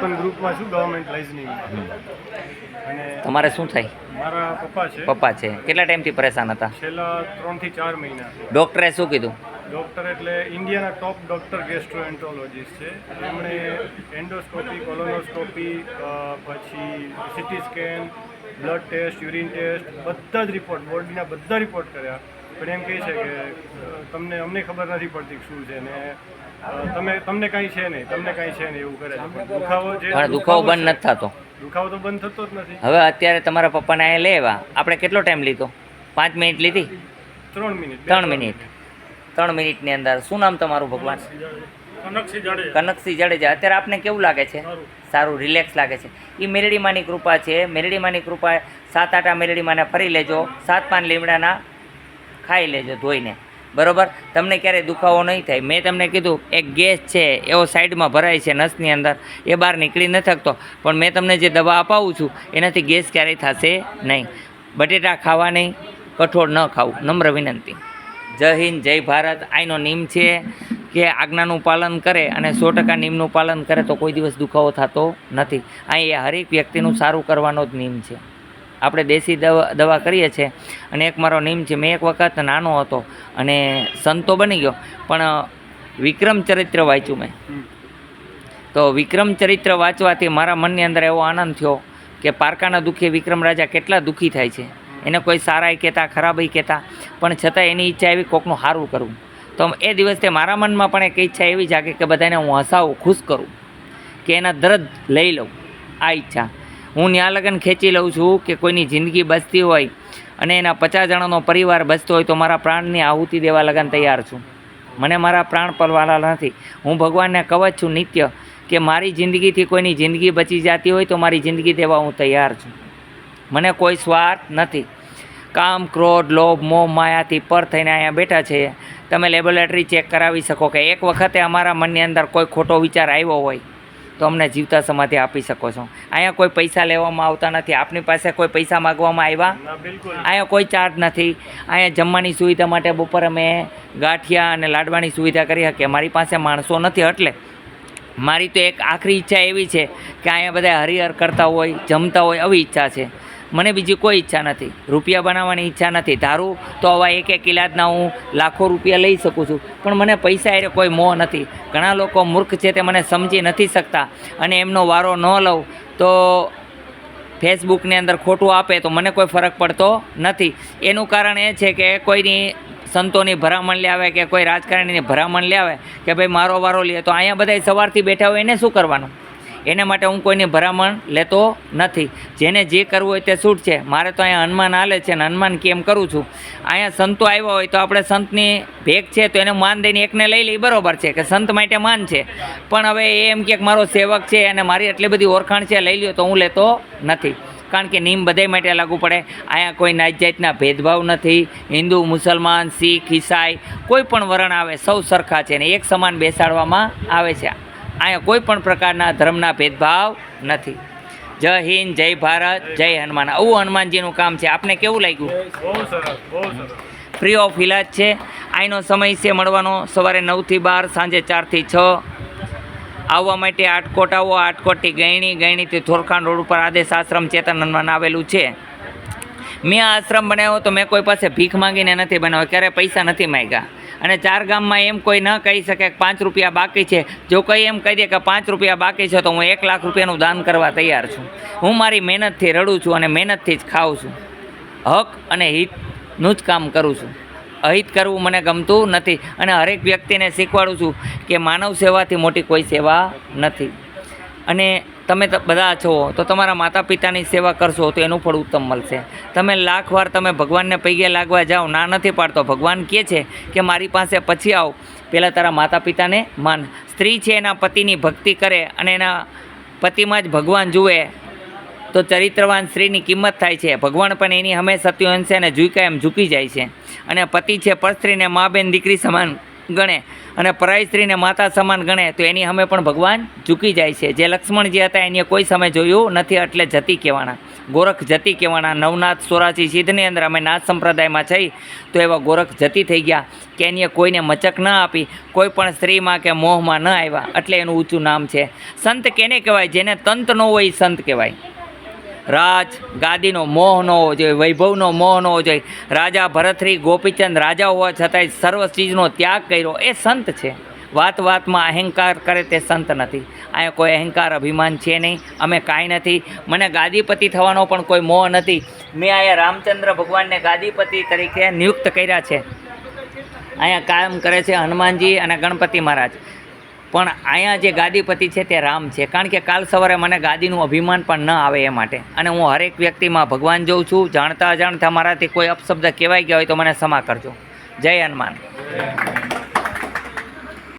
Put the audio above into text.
Open ગ્રુપમાં છું government liaisoning. અને તમારે શું થાય? મારા પપ્પા છે. પપ્પા છે. કેટલા ટાઈમથી પરેશાન હતા? છેલ્લા 3 થી 4 મહિના. ડૉક્ટરે શું કીધું? ડૉક્ટર એટલે ઇન્ડિયાના ટોપ ડૉક્ટર ગેસ્ટ્રોએન્ટરોલોજીસ્ટ છે. એમણે એન્ડોસ્કોપી, કોલોનોસ્કોપી, પછી CT scan, blood test, urine test, બધા જ રિપોર્ટ, બોડીના બધા રિપોર્ટ કર્યા. પણ એમ કહે છે કે અમને ખબર નથી પડતી શું છે ને તમને કાંઈ છે નહીં, તમને કાંઈ છે નહીં એવું કરે છે. પણ દુખાવો બંધ નથી થતો. દુખાવો તો બંધ થતો જ નથી. હવે અત્યારે તમારા પપ્પાને અહીંયા લેવા આપણે કેટલો ટાઈમ લીધો? 5 મિનિટ લીધી? 3 મિનિટ. 3 મિનિટ. 3 મિનિટની અંદર. શું નામ તમારું ભગવાન? કનકસિંહ જાડેજા. અત્યારે આપને કેવું લાગે છે? સારું, રિલેક્સ લાગે છે. એ મેલડીમાંની કૃપા છે. મેલડીમાંની કૃપા. 7-8 મેલડીમાંને ફરી લેજો. 7-5 લીમડાના ખાઈ લેજો ધોઈને, બરાબર? તમને ક્યારેય દુખાવો નહીં થાય. મેં તમને કીધું એક ગેસ છે એવો સાઈડમાં ભરાય છે નસની અંદર, એ બહાર નીકળી ન શકતો, પણ મેં તમને જે દવા અપાવું છું એનાથી ગેસ ક્યારેય થશે નહીં. બટેટા ખાવા નહીં, કઠોળ ન ખાવું, નમ્ર વિનંતી. જય હિન્દ, જય ભારત. આનો નિયમ છે કે આજ્ઞાનું પાલન કરે અને 100% નિયમનું પાલન કરે તો કોઈ દિવસ દુખાવો થતો નથી. અહીં હરેક વ્યક્તિનું સારું કરવાનો જ નિયમ છે. આપણે દેશી દવા કરીએ છીએ. અને એક મારો નિયમ છે, મેં એક વખત નાનો હતો અને સંતો બની ગયો, પણ વિક્રમ ચરિત્ર વાંચ્યું મેં. તો વિક્રમ ચરિત્ર વાંચવાથી મારા મનની અંદર એવો આનંદ થયો કે પારકાના દુઃખે વિક્રમ રાજા કેટલા દુઃખી થાય છે. એને કોઈ સારાય કહેતા, ખરાબય કહેતા, પણ છતાં એની ઈચ્છા એવી કોકનું સારું કરવું. તો એ દિવસથી મારા મનમાં પણ એક ઈચ્છા એવી જાગે કે બધાને હું હસાવું, ખુશ કરું, કે એના દર્દ લઈ લઉં. આ ઈચ્છા હું ત્યાં લગન ખેંચી લઉં છું કે કોઈની જિંદગી બચતી હોય અને એના 50 જણાનો પરિવાર બચતો હોય તો મારા પ્રાણની આહુતિ દેવા લગન તૈયાર છું. મને મારા પ્રાણ પરવાલા નથી. હું ભગવાનને કવચ છું નિત્ય કે મારી જિંદગીથી કોઈની જિંદગી બચી જતી હોય તો મારી જિંદગી દેવા હું તૈયાર છું. મને કોઈ સ્વાર્થ નથી. કામ, ક્રોધ, લોભ, મોહ, માયાથી પર થઈને અહીંયા બેઠા છે. તમે લેબોરેટરી ચેક કરાવી શકો કે એક વખતે અમારા મનની અંદર કોઈ ખોટો વિચાર આવ્યો હોય તો અમને જીવતા સમાધિ આપી શકો છો. અહીંયા કોઈ પૈસા લેવામાં આવતા નથી. આપની પાસે કોઈ પૈસા માગવામાં આવ્યા? અહીંયા કોઈ ચાર્જ નથી. અહીંયા જમવાની સુવિધા માટે બપોર અમે ગાંઠિયા અને લાડવાની સુવિધા કરી શકીએ. મારી પાસે માણસો નથી, એટલે મારી તો એક આખરી ઈચ્છા એવી છે કે અહીંયા બધા હરિહર કરતા હોય, જમતા હોય, આવી ઈચ્છા છે. મને બીજી કોઈ ઈચ્છા નથી. રૂપિયા બનાવવાની ઈચ્છા નથી. ધારું તો આવા એક ઇલાજના હું લાખો રૂપિયા લઈ શકું છું, પણ મને પૈસા એ કોઈ મોહ નથી. ઘણા લોકો મૂર્ખ છે, તે મને સમજી નથી શકતા અને એમનો વારો ન લઉં તો ફેસબુકની અંદર ખોટું આપે તો મને કોઈ ફરક પડતો નથી. એનું કારણ એ છે કે કોઈની સંતોની ભરામણ લે આવે કે કોઈ રાજકારણીની ભરામણ લે આવે કે ભાઈ મારો વારો લે, તો અહીંયા બધા સવારથી બેઠા હોય એને શું કરવાનું? એને માટે હું કોઈની ભરામણ લેતો નથી. જેને જે કરવું હોય તે છૂટ છે. મારે તો અહીંયા હનુમાન હાલે છે ને હનુમાન કેમ કરું છું. અહીંયા સંતો આવ્યા હોય તો આપણે સંતની ભેગ છે તો એને માન દઈને એકને લઈ લઈ, બરાબર છે કે સંત માટે માન છે. પણ હવે એમ કે મારો સેવક છે અને મારી એટલી બધી ઓળખાણ છે, લઈ લ્યો, તો હું લેતો નથી. કારણ કે નિયમ બધા માટે લાગુ પડે. અહીંયા કોઈ નાત જાતના ભેદભાવ નથી. હિન્દુ, મુસલમાન, શીખ, ઈસાઈ કોઈ પણ વર્ણ આવે સૌ સરખા છે ને એક સમાન બેસાડવામાં આવે છે. અહીંયા કોઈ પણ પ્રકારના ધર્મના ભેદભાવ નથી. જય હિન્દ, જય ભારત, જય હનુમાન. આવું હનુમાનજીનું કામ છે. આપને કેવું લાગ્યું? બહુ સરસ, બહુ સરસ. ફ્રી ઓફ ઇલાજ છે. અહીંનો સમય છે મળવાનો સવારે 9 થી 12, સાંજે 4 થી 6. આવવા માટે આટકોટ આવો. આટકોટથી ગયણી, ગયણીથી થોરખાણ રોડ ઉપર આદેશ આશ્રમ ચેતન હનુમાન આવેલું છે. મેં આ આશ્રમ બનાવ્યો તો મેં કોઈ પાસે ભીખ માંગીને નથી બનાવ્યો, ક્યારે પૈસા નથી માંગ્યા. અને 4 ગામમાં એમ કોઈ ન કહી શકે કે 5 રૂપિયા બાકી છે. જો કંઈ એમ કહી દે કે 5 રૂપિયા બાકી છે તો હું 1 લાખ રૂપિયાનું દાન કરવા તૈયાર છું. હું મારી મહેનતથી રડું છું અને મહેનતથી જ ખાઉં છું. હક અને હિતનું જ કામ કરું છું. અહિત કરવું મને ગમતું નથી. અને હરેક વ્યક્તિને શીખવાડું છું કે માનવ સેવાથી મોટી કોઈ સેવા નથી. અને તમે બધા છો તો તમારા માતા પિતાની સેવા કરશો તો એનું ફળ ઉત્તમ મળશે. તમે લાખ વાર તમે ભગવાનને પૈગે લાગવા જાઓ, ના નથી પાડતો. ભગવાન કહે છે કે મારી પાસે પછી આવ, પહેલાં તારા માતા પિતાને માન. સ્ત્રી છે એના પતિની ભક્તિ કરે અને એના પતિમાં જ ભગવાન જુએ તો ચરિત્રવાન સ્ત્રીની કિંમત થાય છે. ભગવાન પણ એની હંમેશા સત્યવંશે અને ઝૂકાય એમ ઝૂકી જાય છે. અને પતિ છે પરસ્ત્રીને મા બેન દીકરી સમાન ગણે અને પરાઈ સ્ત્રીને માતા સમાન ગણે તો એની સામે પણ ભગવાન ઝૂકી જાય છે. જે લક્ષ્મણજી હતા એની કોઈ સમય જોયું નથી એટલે જતી કહેવાના, ગોરખ જતી કહેવાના. નવનાથ 84 સિદ્ધની અંદર અમે નાથ સંપ્રદાયમાં થઈ તો એવા ગોરખ જતી થઈ ગયા કે એની કોઈને મચક ન આપી, કોઈ પણ સ્ત્રીમાં કે મોહમાં ન આવ્યા, એટલે એનું ઊંચું નામ છે. સંત કેને કહેવાય? જેને તંત ન હોય એ સંત કહેવાય. રાજ ગાદીનો મોહ ન હોવો જોઈએ, વૈભવનો મોહ ન હોવો જોઈએ. રાજા ભરતરી ગોપીચંદ રાજા હોવા છતાંય સર્વ ચીજનો ત્યાગ કર્યો, એ સંત છે. વાત વાતમાં અહંકાર કરે તે સંત નથી. અહીંયા કોઈ અહંકાર અભિમાન છે નહીં, અમે કાંઈ નથી. મને ગાદીપતિ થવાનો પણ કોઈ મોહ નથી. મેં અહીંયા રામચંદ્ર ભગવાનને ગાદીપતિ તરીકે નિયુક્ત કર્યા છે. અહીંયા કામ કરે છે હનુમાનજી અને ગણપતિ મહારાજ, પણ અહીંયા જે ગાદીપતિ છે તે રામ છે. કારણ કે કાલ સવારે મને ગાદીનું અભિમાન પણ ન આવે એ માટે. અને હું હરેક વ્યક્તિમાં ભગવાન જોઉં છું. જાણતા અજાણતા મારાથી કોઈ અપશબ્દ કહેવાઈ ગયા હોય તો મને ક્ષમા કરજો. જય હનુમાન.